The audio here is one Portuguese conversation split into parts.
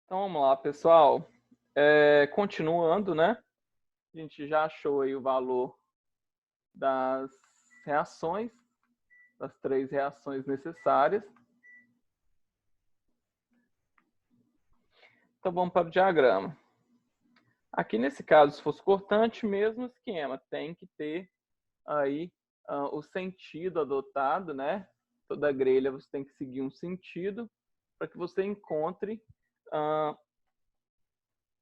Então vamos lá, pessoal. Continuando, né? A gente já achou aí o valor das reações, das 3 reações necessárias. Então vamos para o diagrama. Aqui nesse caso, se fosse cortante, mesmo esquema, tem que ter aí o sentido adotado, né? Toda grelha você tem que seguir um sentido para que você encontre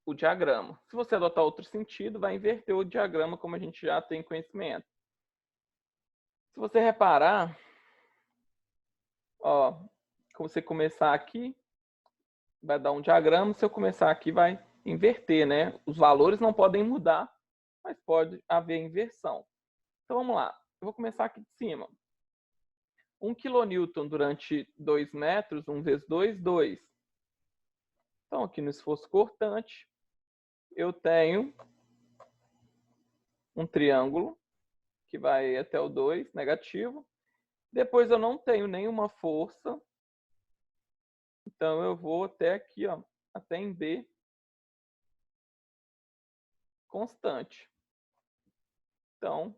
o diagrama. Se você adotar outro sentido, vai inverter o diagrama, como a gente já tem conhecimento. Se você reparar, ó, se você começar aqui, vai dar um diagrama. Se eu começar aqui, vai inverter, né? Os valores não podem mudar, mas pode haver inversão. Então vamos lá. Eu vou começar aqui de cima. 1 kN durante 2 metros, 1 vezes 2, 2. Então aqui no esforço cortante, eu tenho um triângulo que vai até o 2, negativo. Depois eu não tenho nenhuma força. Então eu vou até aqui, ó, até em B, constante. Então,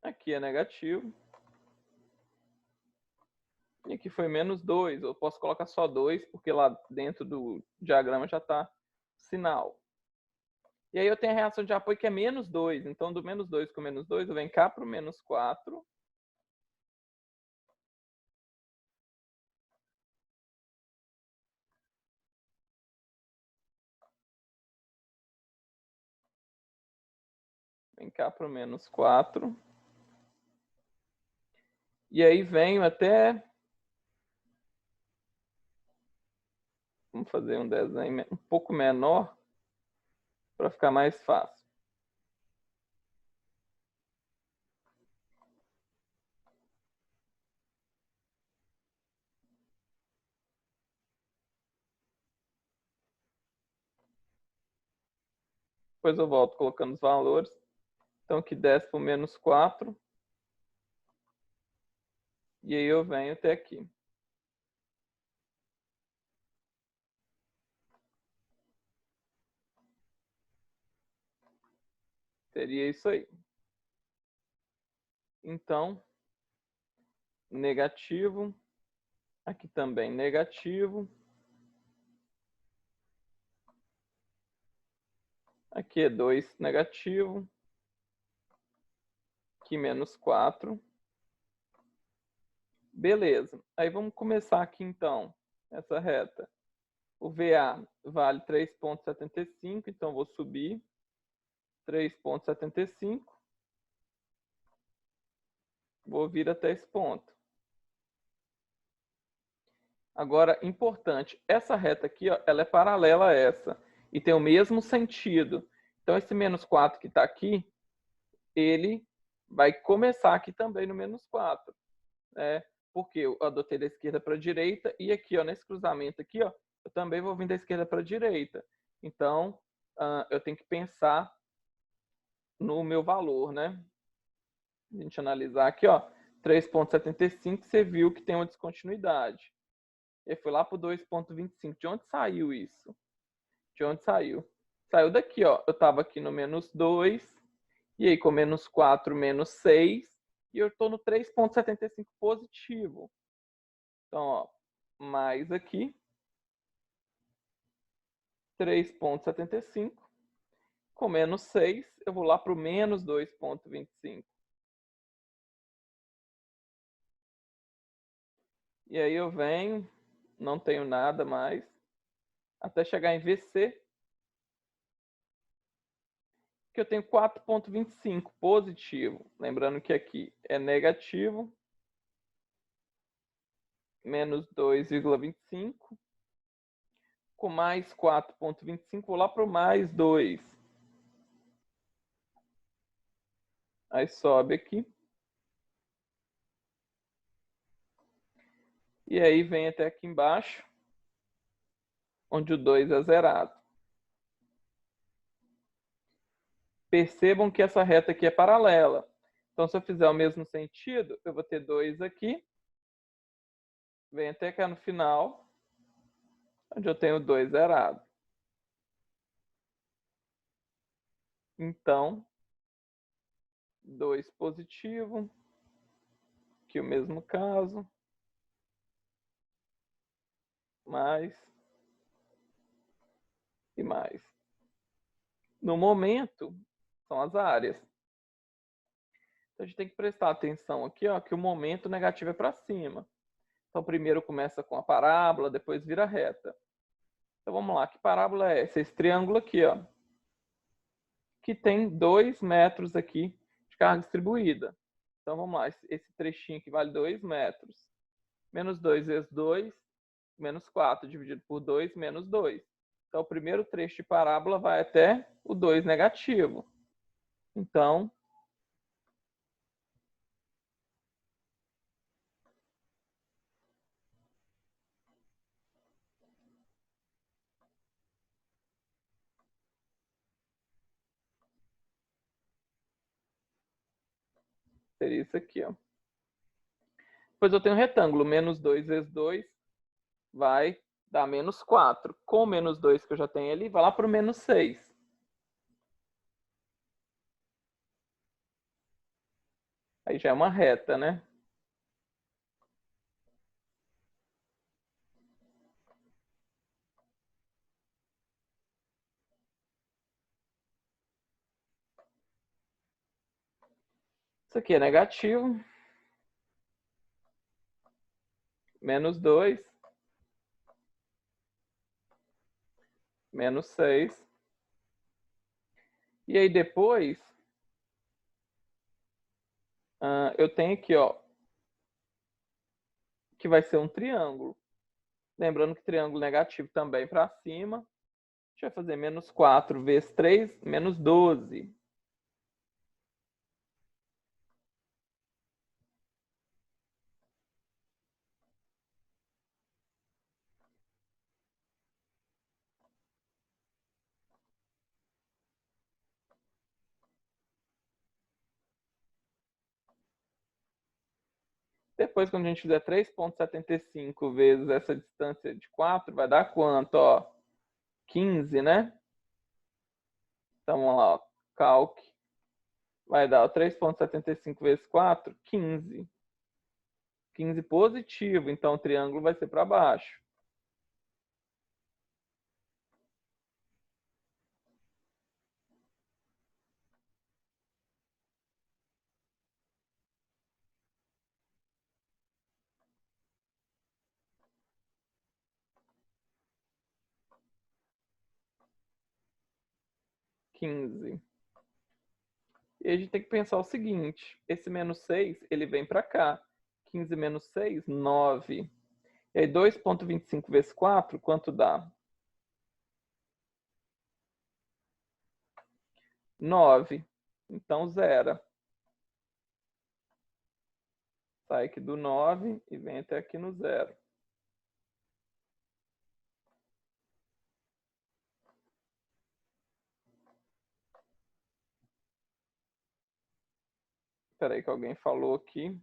aqui é negativo. E aqui foi menos 2. Eu posso colocar só 2, porque lá dentro do diagrama já está sinal. E aí eu tenho a reação de apoio que é menos 2. Então, do menos 2 com menos 2, eu venho cá para o menos 4. Vem cá para o menos 4. E aí venho até... Vamos fazer um desenho um pouco menor para ficar mais fácil. Depois eu volto colocando os valores. Então, aqui desce para o menos 4. E aí eu venho até aqui. Seria isso aí. Então, negativo. Aqui também negativo. Aqui é 2 negativo. Aqui menos 4. Beleza. Aí vamos começar aqui então, essa reta. O VA vale 3,75, então vou subir 3,75. Vou vir até esse ponto. Agora, importante, essa reta aqui, ó, ela é paralela a essa e tem o mesmo sentido. Então, esse menos 4 que está aqui, ele vai começar aqui também no menos 4. Né? Porque eu adotei da esquerda para a direita e aqui, ó, nesse cruzamento aqui, ó, eu também vou vir da esquerda para a direita. Então, eu tenho que pensar no meu valor, né? A gente analisar aqui, ó, 3,75, você viu que tem uma descontinuidade. E foi lá para o 2,25. De onde saiu isso? De onde saiu? Saiu daqui, ó. Eu estava aqui no menos 2, e aí com menos 4, menos 6, e eu estou no 3,75 positivo. Então, ó, mais aqui, 3,75, com menos 6, eu vou lá para o menos 2,25. E aí eu venho, não tenho nada mais, até chegar em VC, que eu tenho 4,25 positivo. Lembrando que aqui é negativo, menos 2,25, com mais 4,25, vou lá para o mais 2. Aí sobe aqui. E aí vem até aqui embaixo, onde o 2 é zerado. Percebam que essa reta aqui é paralela. Então, se eu fizer o mesmo sentido, eu vou ter 2 aqui. Vem até cá no final. onde eu tenho 2 zerado. Então, 2 positivo, aqui o mesmo caso, mais e mais. No momento, são as áreas. Então, a gente tem que prestar atenção aqui, ó, que o momento negativo é para cima. Então, primeiro começa com a parábola, depois vira reta. Então, vamos lá. Que parábola é essa? Esse triângulo aqui, ó, que tem 2 metros aqui de carga distribuída. Então, vamos lá. Esse trechinho aqui vale 2 metros. Menos 2 vezes 2, menos 4, dividido por 2, menos 2. Então, o primeiro trecho de parábola vai até o 2 negativo. Então, seria isso aqui, ó. Depois eu tenho um retângulo. Menos 2 vezes 2 vai dar menos 4. Com o menos 2 que eu já tenho ali, vai lá para o menos 6. Aí já é uma reta, né? Isso aqui é negativo. Menos 2. Menos 6. E aí depois, eu tenho aqui, ó, que vai ser um triângulo. Lembrando que triângulo negativo também para cima. A gente vai fazer menos 4 vezes 3, menos 12. Depois, quando a gente fizer 3,75 vezes essa distância de 4, vai dar quanto? Ó, 15, né? Então, vamos lá, ó, calc. Vai dar 3,75 vezes 4, 15. 15 positivo, então o triângulo vai ser para baixo. E a gente tem que pensar o seguinte, esse menos 6, ele vem para cá. 15 menos 6, 9. E aí 2,25 vezes 4, quanto dá? 9. Então, zera. Sai aqui do 9 e vem até aqui no 0. Espera aí que alguém falou aqui.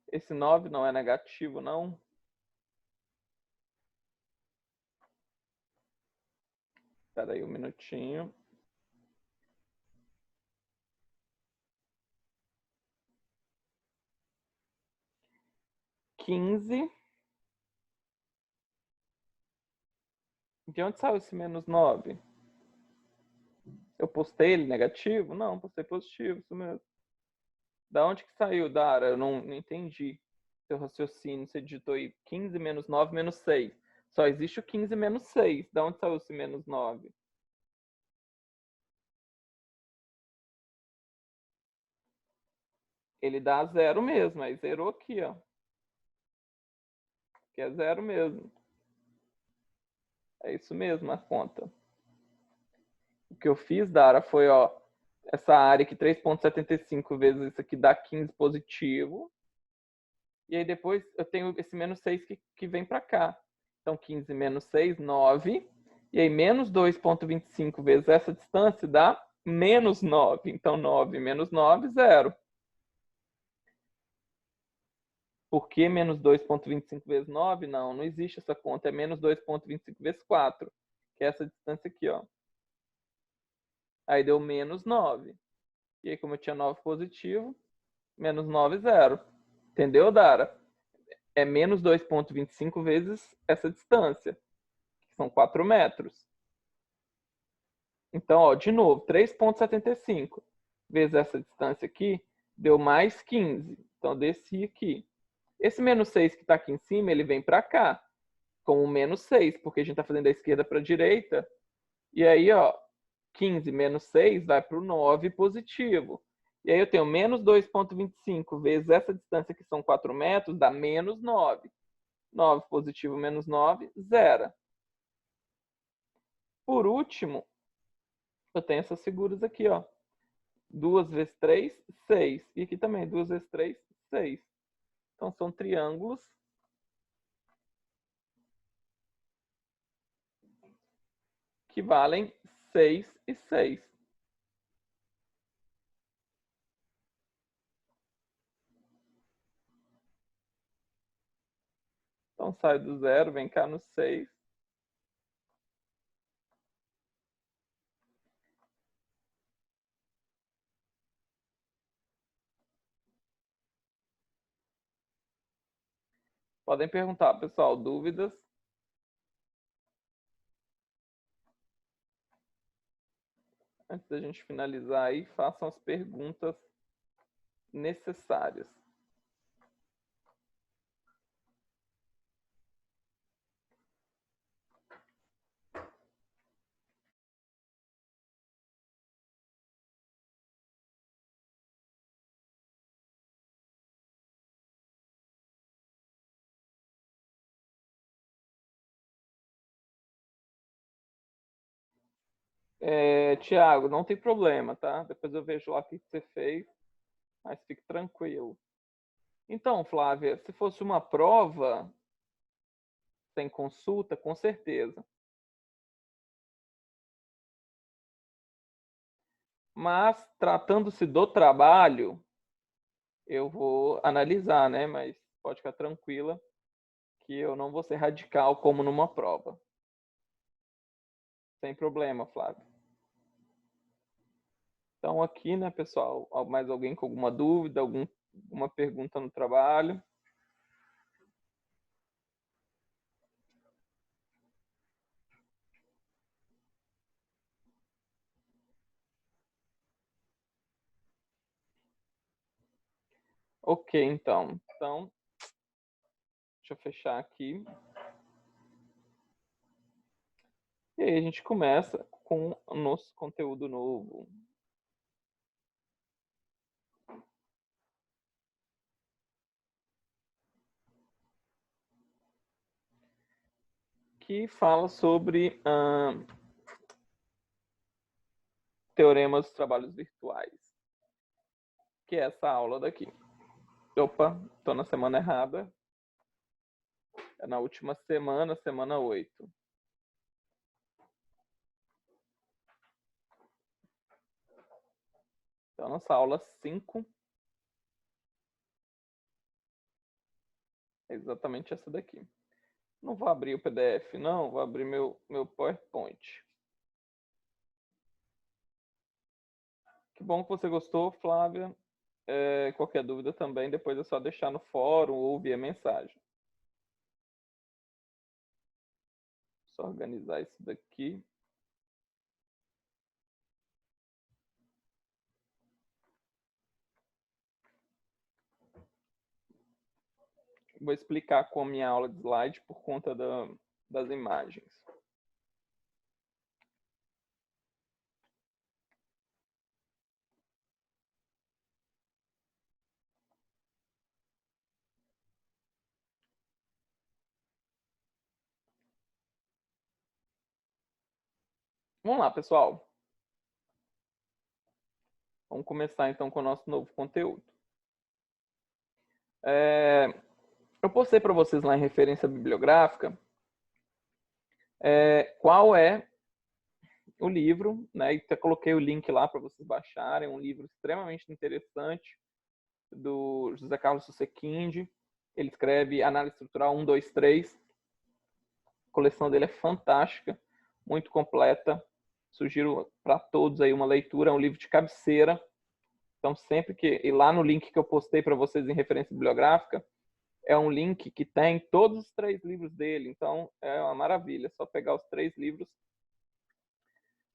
Esse 9 não é negativo, não? Espera aí um minutinho. De onde saiu esse menos 9? Eu postei ele negativo? Não, postei positivo, isso mesmo. Da onde que saiu, Dara? Eu não entendi seu raciocínio. Você digitou aí 15 menos 9 menos 6. Só existe o 15 menos 6. Da onde saiu esse menos 9? Ele dá 0 mesmo, aí zerou aqui, ó. Que é 0 mesmo. É isso mesmo a conta. O que eu fiz, Dara, foi, ó, essa área aqui, 3,75 vezes isso aqui dá 15 positivo. E aí depois eu tenho esse menos 6 que vem para cá. Então, 15 menos 6, 9. E aí, menos 2,25 vezes essa distância dá menos 9. Então, 9 menos 9, 0. Por que menos 2,25 vezes 9? Não existe essa conta. É menos 2,25 vezes 4, que é essa distância aqui, ó. Aí deu menos 9. E aí, como eu tinha 9 positivo, menos 9, 0. Entendeu, Dara? É menos 2,25 vezes essa distância, que são 4 metros. Então, ó, de novo, 3,75 vezes essa distância aqui, deu mais 15. Então, eu desci aqui. Esse menos 6 que está aqui em cima, ele vem para cá, com o menos 6, porque a gente está fazendo da esquerda para a direita. E aí, ó, 15 menos 6 vai para o 9 positivo. E aí eu tenho menos 2,25 vezes essa distância, que são 4 metros, dá menos 9. 9 positivo menos 9, 0. Por último, eu tenho essas figuras aqui, ó. 2 vezes 3, 6. E aqui também, 2 vezes 3, 6. Então, são triângulos que valem 6 e 6. Então, sai do 0, vem cá no 6. Podem perguntar, pessoal, dúvidas? Antes da gente finalizar aí, façam as perguntas necessárias. Tiago, não tem problema, tá? Depois eu vejo lá o que você fez, mas fique tranquilo. Então, Flávia, se fosse uma prova sem consulta, com certeza. Mas, tratando-se do trabalho, eu vou analisar, né? Mas pode ficar tranquila que eu não vou ser radical como numa prova. Sem problema, Flávia. Então, aqui, né, pessoal, mais alguém com alguma dúvida, alguma pergunta no trabalho? Ok, então. Então, deixa eu fechar aqui. E aí a gente começa com o nosso conteúdo novo. Que fala sobre teoremas dos trabalhos virtuais. Que é essa aula daqui. Opa, estou na semana errada. É na última semana, semana 8. Então, nossa aula 5 é exatamente essa daqui. Não vou abrir o PDF, não. Vou abrir meu PowerPoint. Que bom que você gostou, Flávia. Qualquer dúvida também, depois é só deixar no fórum ou via mensagem. Só organizar isso daqui. Vou explicar com a minha aula de slide por conta das imagens. Vamos lá, pessoal. Vamos começar então com o nosso novo conteúdo. Eu postei para vocês lá em referência bibliográfica qual é o livro, né? E até coloquei o link lá para vocês baixarem. Um livro extremamente interessante do José Carlos Susequinde. Ele escreve Análise Estrutural 1, 2, 3. A coleção dele é fantástica, muito completa. Sugiro para todos aí uma leitura, é um livro de cabeceira. Então, sempre que... E lá no link que eu postei para vocês em referência bibliográfica, é um link que tem todos os 3 livros dele. Então, é uma maravilha. É só pegar os 3 livros.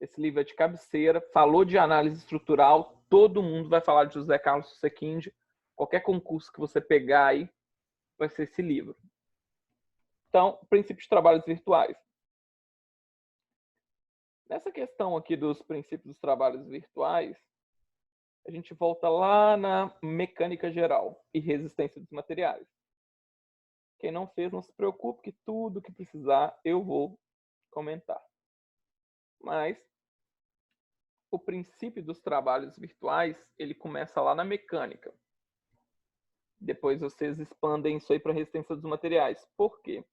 Esse livro é de cabeceira. Falou de análise estrutural. Todo mundo vai falar de José Carlos Susequinde. Qualquer concurso que você pegar aí, vai ser esse livro. Então, princípios de trabalhos virtuais. Nessa questão aqui dos princípios dos trabalhos virtuais, a gente volta lá na mecânica geral e resistência dos materiais. Quem não fez, não se preocupe, que tudo que precisar eu vou comentar. Mas o princípio dos trabalhos virtuais, ele começa lá na mecânica. Depois vocês expandem isso aí para resistência dos materiais. Por quê?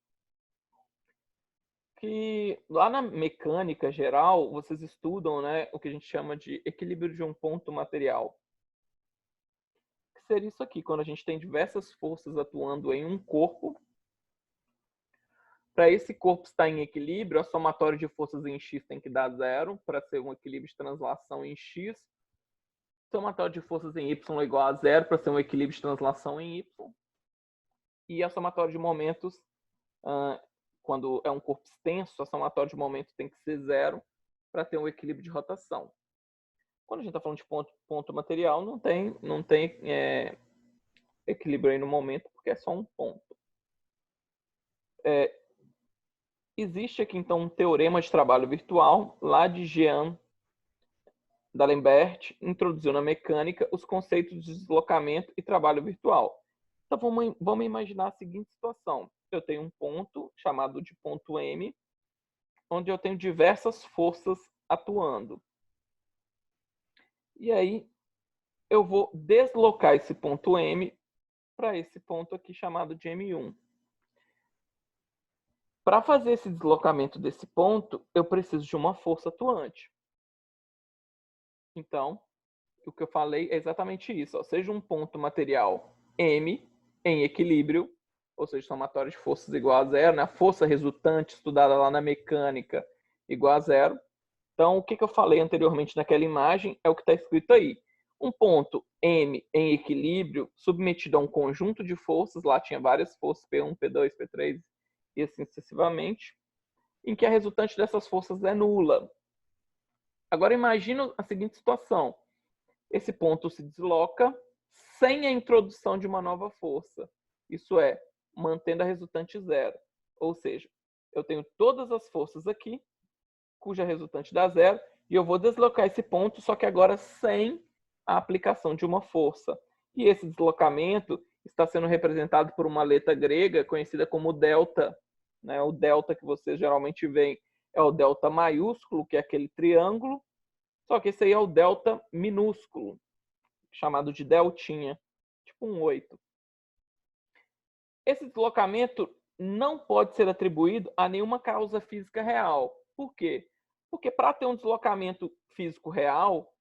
Que lá na mecânica geral, vocês estudam, né, o que a gente chama de equilíbrio de um ponto material. Que seria isso aqui, quando a gente tem diversas forças atuando em um corpo. Para esse corpo estar em equilíbrio, a somatória de forças em X tem que dar 0, para ser um equilíbrio de translação em X. Somatória de forças em Y é igual a 0, para ser um equilíbrio de translação em Y. E a somatória de momentos, quando é um corpo extenso, a somatória de momentos tem que ser 0 para ter um equilíbrio de rotação. Quando a gente está falando de ponto material, não tem equilíbrio aí no momento, porque é só um ponto. Existe aqui, então, um teorema de trabalho virtual, lá de Jean D'Alembert, introduziu na mecânica os conceitos de deslocamento e trabalho virtual. Então, vamos imaginar a seguinte situação. Eu tenho um ponto, chamado de ponto M, onde eu tenho diversas forças atuando. E aí, eu vou deslocar esse ponto M para esse ponto aqui, chamado de M1. Para fazer esse deslocamento desse ponto, eu preciso de uma força atuante. Então, o que eu falei é exatamente isso. Seja um ponto material M em equilíbrio, ou seja, somatória de forças igual a 0, né? A força resultante estudada lá na mecânica igual a 0. Então, o que eu falei anteriormente naquela imagem é o que está escrito aí. Um ponto M em equilíbrio submetido a um conjunto de forças, lá tinha várias forças, P1, P2, P3 e assim sucessivamente, em que a resultante dessas forças é nula. Agora imagina a seguinte situação. Esse ponto se desloca sem a introdução de uma nova força. Isso é, mantendo a resultante 0. Ou seja, eu tenho todas as forças aqui, cuja resultante dá 0, e eu vou deslocar esse ponto, só que agora sem a aplicação de uma força. E esse deslocamento está sendo representado por uma letra grega conhecida como delta. Né? O delta que vocês geralmente veem é o delta maiúsculo, que é aquele triângulo, só que esse aí é o delta minúsculo, chamado de deltinha, tipo um 8. Esse deslocamento não pode ser atribuído a nenhuma causa física real. Por quê? Porque para ter um deslocamento físico real,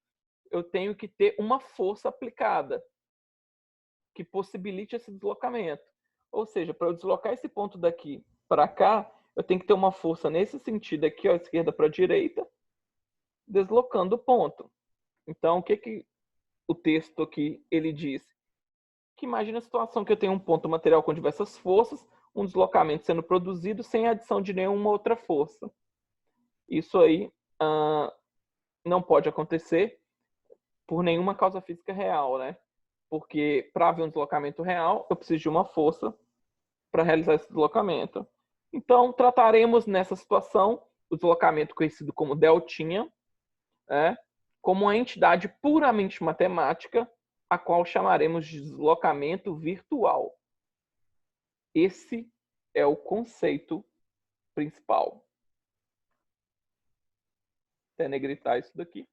eu tenho que ter uma força aplicada que possibilite esse deslocamento. Ou seja, para eu deslocar esse ponto daqui para cá, eu tenho que ter uma força nesse sentido aqui, ó, esquerda para direita, deslocando o ponto. Então, o que o texto aqui ele diz? Que imagina a situação que eu tenho um ponto material com diversas forças, um deslocamento sendo produzido sem a adição de nenhuma outra força. Isso aí não pode acontecer por nenhuma causa física real, né? Porque para haver um deslocamento real, eu preciso de uma força para realizar esse deslocamento. Então, trataremos nessa situação o deslocamento conhecido como deltinha, como uma entidade puramente matemática, a qual chamaremos de deslocamento virtual. Esse é o conceito principal. Até negritar isso daqui.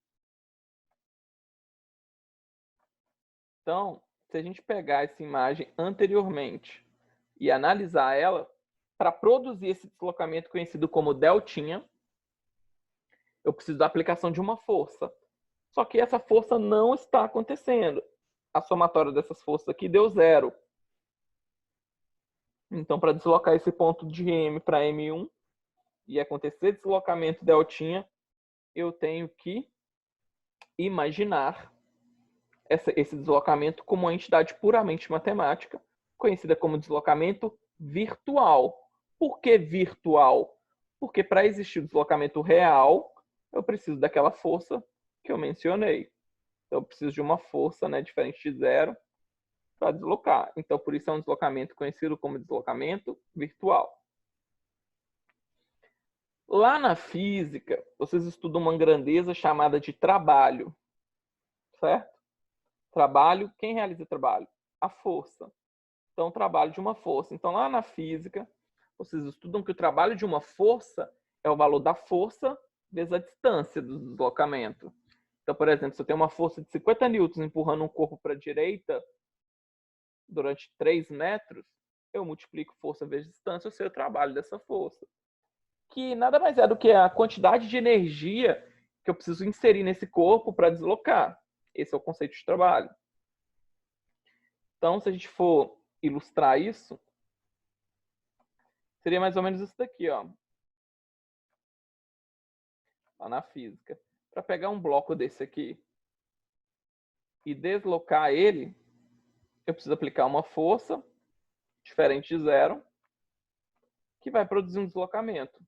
Então, se a gente pegar essa imagem anteriormente e analisar ela, para produzir esse deslocamento conhecido como deltinha, eu preciso da aplicação de uma força. Só que essa força não está acontecendo. A somatória dessas forças aqui deu 0. Então, para deslocar esse ponto de M para M1 e acontecer deslocamento deltinha, eu tenho que imaginar esse deslocamento como uma entidade puramente matemática, conhecida como deslocamento virtual. Por que virtual? Porque para existir o deslocamento real, eu preciso daquela força que eu mencionei. Então, eu preciso de uma força, né, diferente de zero para deslocar. Então, por isso é um deslocamento conhecido como deslocamento virtual. Lá na física, vocês estudam uma grandeza chamada de trabalho, certo? Trabalho, quem realiza trabalho? A força. Então, o trabalho de uma força. Então, lá na física, vocês estudam que o trabalho de uma força é o valor da força vezes a distância do deslocamento. Então, por exemplo, se eu tenho uma força de 50 newtons empurrando um corpo para a direita durante 3 metros, eu multiplico força vezes distância, eu sei o trabalho dessa força. Que nada mais é do que a quantidade de energia que eu preciso inserir nesse corpo para deslocar. Esse é o conceito de trabalho. Então, se a gente for ilustrar isso, seria mais ou menos isso daqui, ó. Lá na física. Para pegar um bloco desse aqui e deslocar ele, eu preciso aplicar uma força diferente de zero, que vai produzir um deslocamento.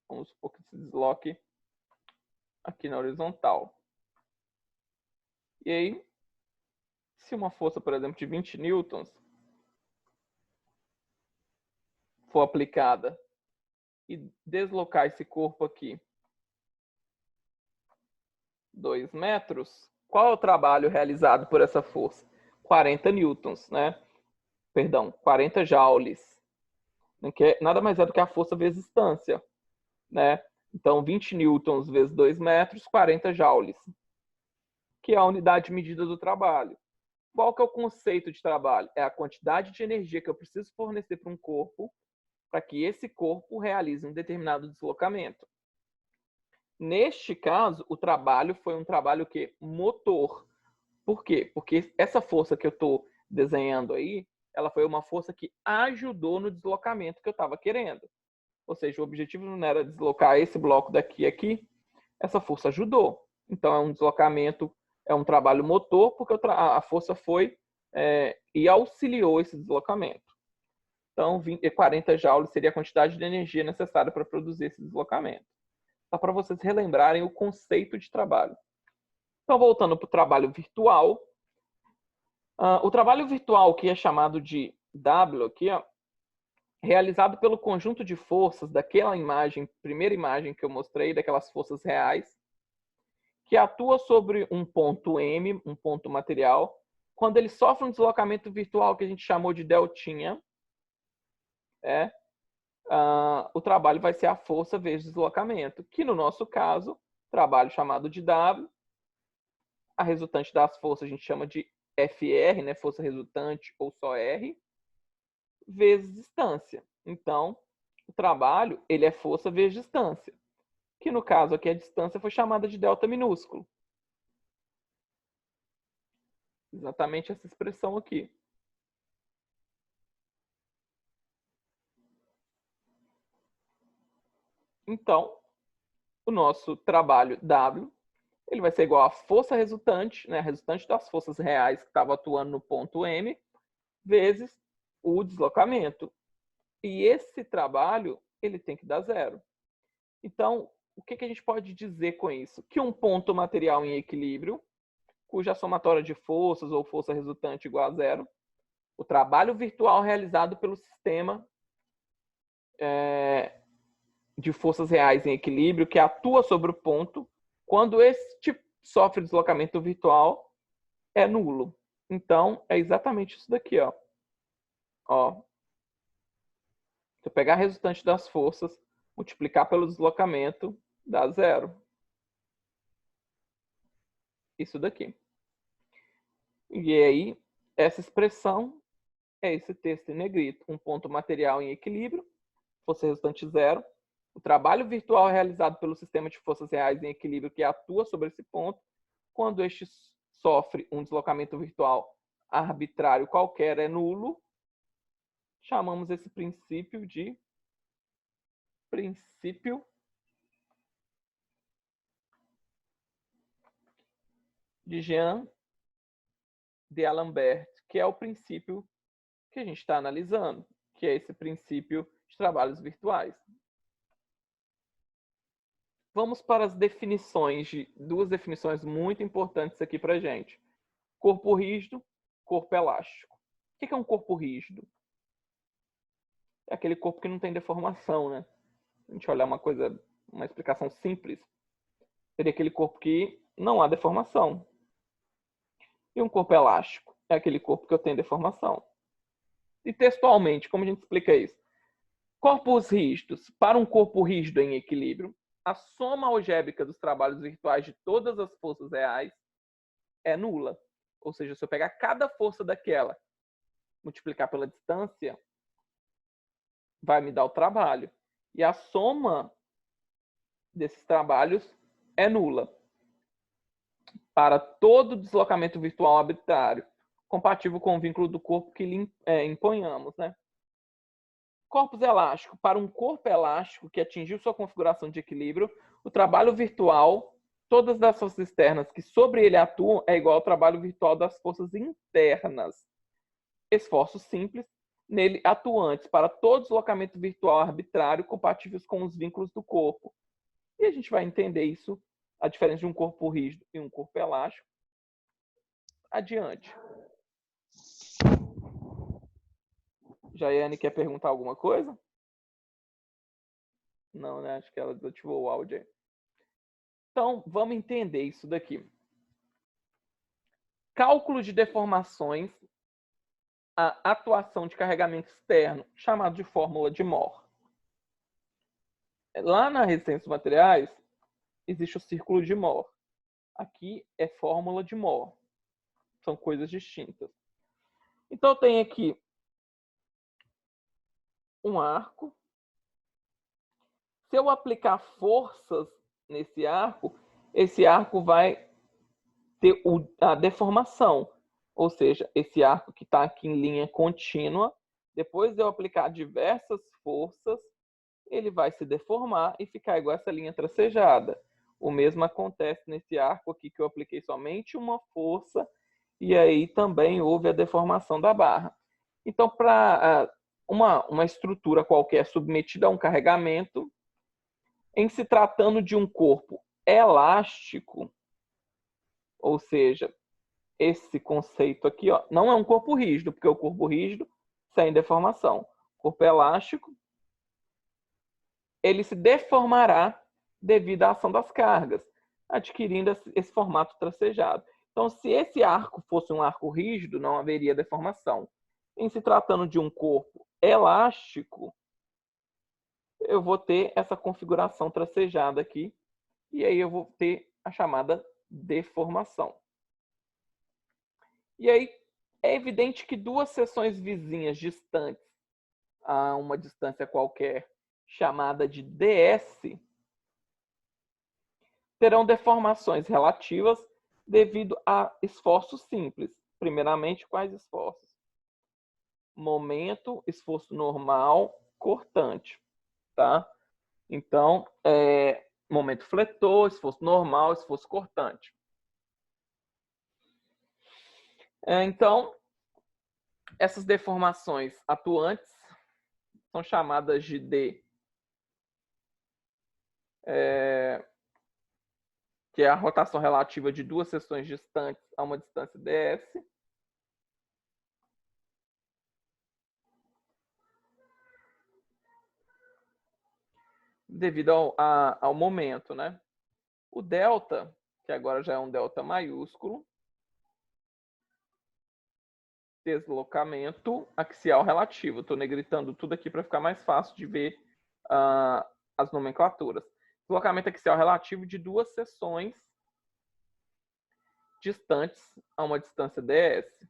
Vamos supor que se desloque aqui na horizontal. E aí, se uma força, por exemplo, de 20 newtons for aplicada e deslocar esse corpo aqui 2 metros, qual é o trabalho realizado por essa força? 40 newtons, né? Perdão, 40 joules. Que nada mais é do que a força vezes distância, né? Então, 20 newtons vezes 2 metros, 40 joules, que é a unidade de medida do trabalho. Qual que é o conceito de trabalho? É a quantidade de energia que eu preciso fornecer para um corpo para que esse corpo realize um determinado deslocamento. Neste caso, o trabalho foi um trabalho que motor. Por quê? Porque essa força que eu estou desenhando aí, ela foi uma força que ajudou no deslocamento que eu estava querendo. Ou seja, o objetivo não era deslocar esse bloco daqui a aqui, essa força ajudou. Então, é um deslocamento, é um trabalho motor, porque a força foi e auxiliou esse deslocamento. Então, 40 joules seria a quantidade de energia necessária para produzir esse deslocamento. Só para vocês relembrarem o conceito de trabalho. Então, voltando para o trabalho virtual. O trabalho virtual, que é chamado de W aqui, ó, realizado pelo conjunto de forças daquela imagem, primeira imagem que eu mostrei, daquelas forças reais, que atua sobre um ponto M, um ponto material, quando ele sofre um deslocamento virtual que a gente chamou de deltinha, o trabalho vai ser a força vezes deslocamento, que no nosso caso, trabalho chamado de W, a resultante das forças a gente chama de FR, né, força resultante ou só R, vezes distância. Então, o trabalho ele é força vezes distância, que no caso aqui a distância foi chamada de delta minúsculo. Exatamente essa expressão aqui. Então, o nosso trabalho W ele vai ser igual à força resultante, né, a resultante das forças reais que estavam atuando no ponto M, vezes o deslocamento. E esse trabalho ele tem que dar zero. Então, o que a gente pode dizer com isso? Que um ponto material em equilíbrio, cuja somatória de forças ou força resultante igual a zero, o trabalho virtual realizado pelo sistema de forças reais em equilíbrio que atua sobre o ponto, quando este sofre deslocamento virtual, é nulo. Então, é exatamente isso daqui, ó. Se eu pegar a resultante das forças, multiplicar pelo deslocamento, dá zero. Isso daqui. E aí, essa expressão é esse texto em negrito. Um ponto material em equilíbrio, força resultante zero. O trabalho virtual realizado pelo sistema de forças reais em equilíbrio que atua sobre esse ponto, quando este sofre um deslocamento virtual arbitrário qualquer, é nulo. chamamos esse princípio de princípio de Jean d'Alembert, que é o princípio que a gente está analisando, que é esse princípio de trabalhos virtuais. Vamos para as definições, duas definições muito importantes aqui para a gente. Corpo rígido, corpo elástico. O que é um corpo rígido? É aquele corpo que não tem deformação, né? A gente olhar uma explicação simples, seria aquele corpo que não há deformação. E um corpo elástico é aquele corpo que eu tenho deformação. E textualmente, como a gente explica isso? Corpos rígidos. Para um corpo rígido em equilíbrio, a soma algébrica dos trabalhos virtuais de todas as forças reais é nula. Ou seja, se eu pegar cada força daquela, multiplicar pela distância, vai me dar o trabalho. E a soma desses trabalhos é nula para todo deslocamento virtual arbitrário, compatível com o vínculo do corpo que lhe imponhamos, né? Corpos elásticos. Para um corpo elástico que atingiu sua configuração de equilíbrio, o trabalho virtual, todas as forças externas que sobre ele atuam, é igual ao trabalho virtual das forças internas. Esforços simples, nele atuantes para todo deslocamento virtual arbitrário compatíveis com os vínculos do corpo. E a gente vai entender isso, a diferença de um corpo rígido e um corpo elástico, adiante. Jaiane quer perguntar alguma coisa? Não, né? Acho que ela desativou o áudio aí. Então, vamos entender isso daqui. Cálculo de deformações, a atuação de carregamento externo, chamado de fórmula de Mohr. Lá na resistência dos materiais, existe o círculo de Mohr. Aqui é fórmula de Mohr. São coisas distintas. Então, eu tenho aqui um arco. Se eu aplicar forças nesse arco, esse arco vai ter a deformação. Ou seja, esse arco que está aqui em linha contínua, depois de eu aplicar diversas forças, ele vai se deformar e ficar igual essa linha tracejada. O mesmo acontece nesse arco aqui que eu apliquei somente uma força e aí também houve a deformação da barra. Então, para uma estrutura qualquer submetida a um carregamento, em se tratando de um corpo elástico, ou seja, esse conceito aqui, ó, não é um corpo rígido, porque o corpo rígido sem deformação. Corpo elástico, ele se deformará devido à ação das cargas, adquirindo esse formato tracejado. Então, se esse arco fosse um arco rígido, não haveria deformação. Em se tratando de um corpo elástico, eu vou ter essa configuração tracejada aqui, e aí eu vou ter a chamada deformação. E aí é evidente que duas seções vizinhas distantes a uma distância qualquer, chamada de ds, terão deformações relativas devido a esforços simples. Primeiramente, quais esforços? Momento, esforço normal, cortante, tá? Então, momento fletor, esforço normal, esforço cortante. Então, essas deformações atuantes são chamadas de D, que é a rotação relativa de duas seções distantes a uma distância ds. Devido ao momento, né? O delta, que agora já é um delta maiúsculo, deslocamento axial relativo. Estou negritando tudo aqui para ficar mais fácil de ver as nomenclaturas. Deslocamento axial relativo de duas seções distantes a uma distância ds,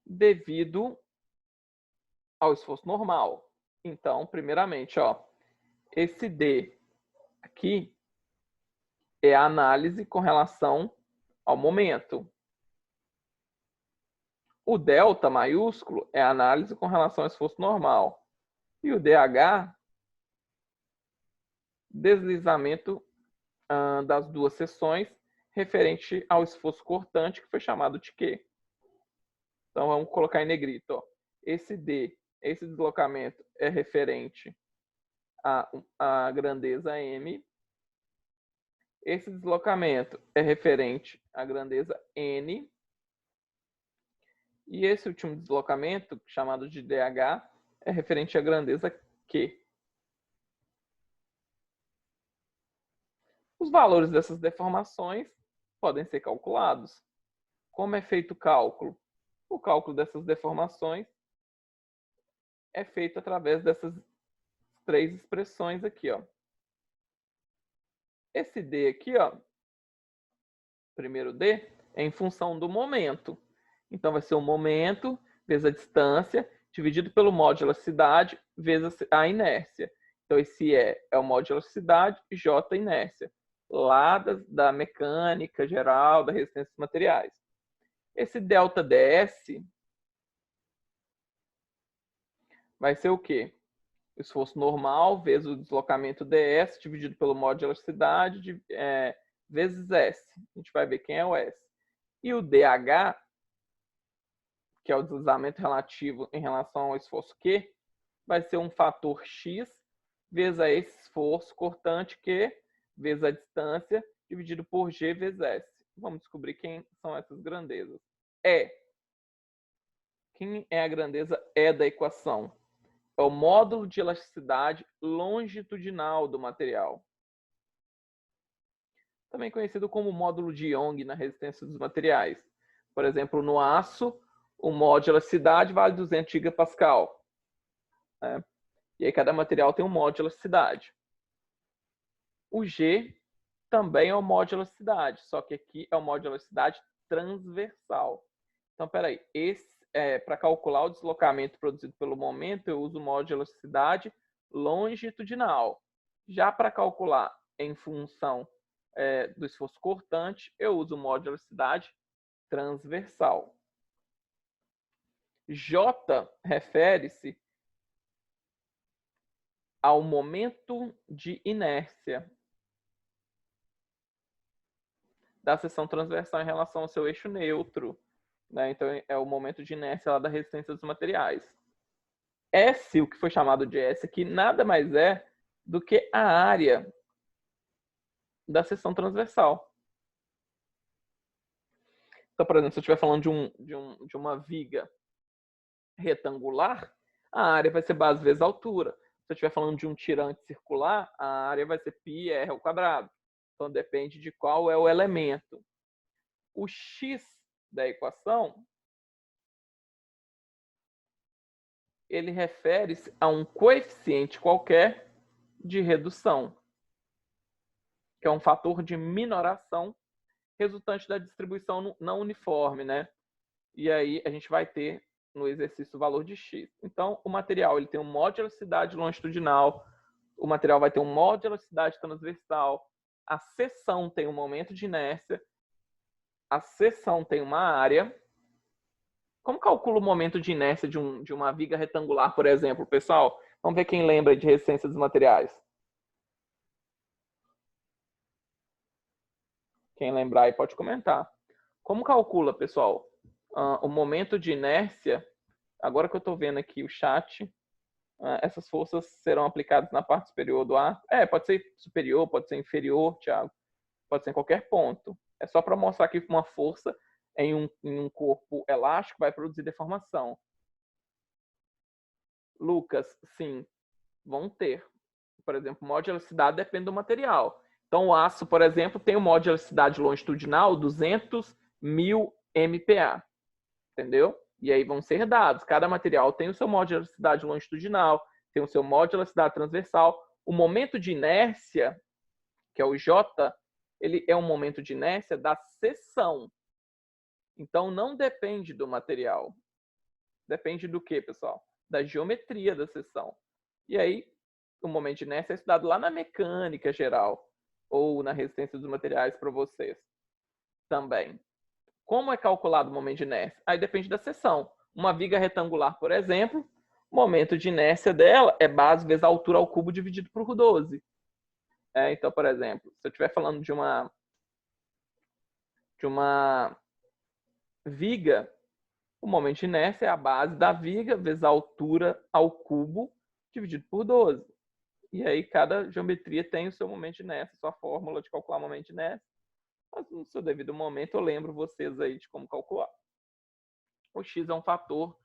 devido ao esforço normal. Então, primeiramente, ó, esse D aqui é a análise com relação ao momento. O delta maiúsculo é a análise com relação ao esforço normal. E o DH, deslizamento das duas seções referente ao esforço cortante, que foi chamado de Q. Então, vamos colocar em negrito. Ó. Esse D, esse deslocamento é referente à grandeza M. Esse deslocamento é referente à grandeza N. E esse último deslocamento, chamado de DH, é referente à grandeza Q. Os valores dessas deformações podem ser calculados. Como é feito o cálculo? O cálculo dessas deformações é feito através dessas três expressões aqui, ó. Esse D aqui, ó, primeiro D, é em função do momento. Então, vai ser o momento vezes a distância, dividido pelo módulo de elasticidade, vezes a inércia. Então, esse é o módulo de elasticidade e J inércia, lá da mecânica geral, da resistência dos materiais. Esse delta DS vai ser o quê? O esforço normal vezes o deslocamento ds dividido pelo módulo de elasticidade vezes S. A gente vai ver quem é o S. E o DH, que é o deslizamento relativo em relação ao esforço Q, vai ser um fator X vezes esse esforço cortante Q vezes a distância dividido por G vezes S. Vamos descobrir quem são essas grandezas. Quem é a grandeza E da equação? É o módulo de elasticidade longitudinal do material. Também conhecido como módulo de Young na resistência dos materiais. Por exemplo, no aço, o módulo de elasticidade vale 200 gigapascal. Né? E aí cada material tem um módulo de elasticidade. O G também é o módulo de elasticidade, só que aqui é o módulo de elasticidade transversal. Então, peraí, para calcular o deslocamento produzido pelo momento, eu uso o módulo de elasticidade longitudinal. Já para calcular em função do esforço cortante, eu uso o módulo de elasticidade transversal. J refere-se ao momento de inércia da seção transversal em relação ao seu eixo neutro. Né? Então, é o momento de inércia lá da resistência dos materiais. S, o que foi chamado de S aqui, nada mais é do que a área da seção transversal. Então, por exemplo, se eu estiver falando de uma viga retangular, a área vai ser base vezes altura. Se eu estiver falando de um tirante circular, a área vai ser πr ao quadrado. Então, depende de qual é o elemento. O x da equação, ele refere-se a um coeficiente qualquer de redução, que é um fator de minoração resultante da distribuição não uniforme, né? E aí a gente vai ter no exercício o valor de x. Então, o material ele tem um módulo de elasticidade longitudinal, o material vai ter um módulo de elasticidade transversal, a seção tem um momento de inércia, a seção tem uma área. Como calcula o momento de inércia de uma viga retangular, por exemplo, pessoal? Vamos ver quem lembra de resistência dos materiais. Quem lembrar aí pode comentar. Como calcula, pessoal, o momento de inércia? Agora que eu estou vendo aqui o chat, essas forças serão aplicadas na parte superior do ar. Pode ser superior, pode ser inferior, Thiago. Pode ser em qualquer ponto. É só para mostrar que uma força em um corpo elástico vai produzir deformação. Lucas, sim, vão ter. Por exemplo, o módulo de elasticidade depende do material. Então, o aço, por exemplo, tem um módulo de elasticidade longitudinal 200.000 MPa. Entendeu? E aí vão ser dados. Cada material tem o seu módulo de elasticidade longitudinal, tem o seu módulo de elasticidade transversal. O momento de inércia, que é o J, ele é um momento de inércia da seção. Então, não depende do material. Depende do quê, pessoal? Da geometria da seção. E aí, o momento de inércia é estudado lá na mecânica geral ou na resistência dos materiais para vocês também. Como é calculado o momento de inércia? Aí depende da seção. Uma viga retangular, por exemplo, o momento de inércia dela é base vezes a altura ao cubo dividido por 12. Então, por exemplo, se eu estiver falando de uma viga, o momento de inércia é a base da viga vezes a altura ao cubo dividido por 12. E aí cada geometria tem o seu momento de inércia, sua fórmula de calcular o momento de inércia. Mas no seu devido momento eu lembro vocês aí de como calcular. O x é um fator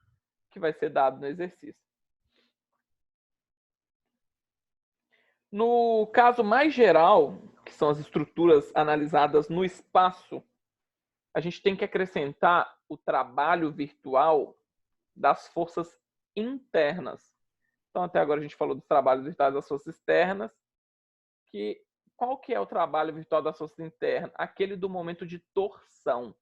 que vai ser dado no exercício. No caso mais geral, que são as estruturas analisadas no espaço, a gente tem que acrescentar o trabalho virtual das forças internas. Então, até agora a gente falou dos trabalhos virtuais das forças externas. Qual que é o trabalho virtual das forças internas? Aquele do momento de torção.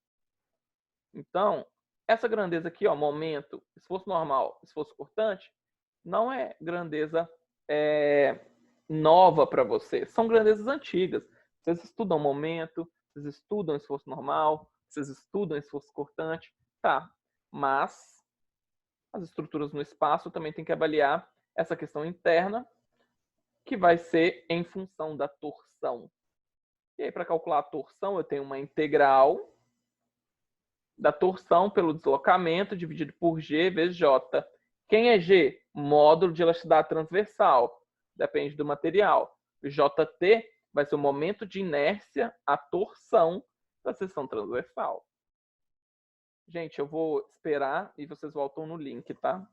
Então, essa grandeza aqui, ó, momento, esforço normal, esforço cortante, não é grandeza nova para vocês. São grandezas antigas. Vocês estudam momento, vocês estudam esforço normal, vocês estudam esforço cortante, tá? Mas as estruturas no espaço também tem que avaliar essa questão interna, que vai ser em função da torção. E aí, para calcular a torção, eu tenho uma integral da torção pelo deslocamento dividido por G vezes J. Quem é G? Módulo de elasticidade transversal. Depende do material. JT vai ser o momento de inércia, a torção da seção transversal. Gente, eu vou esperar e vocês voltam no link, tá?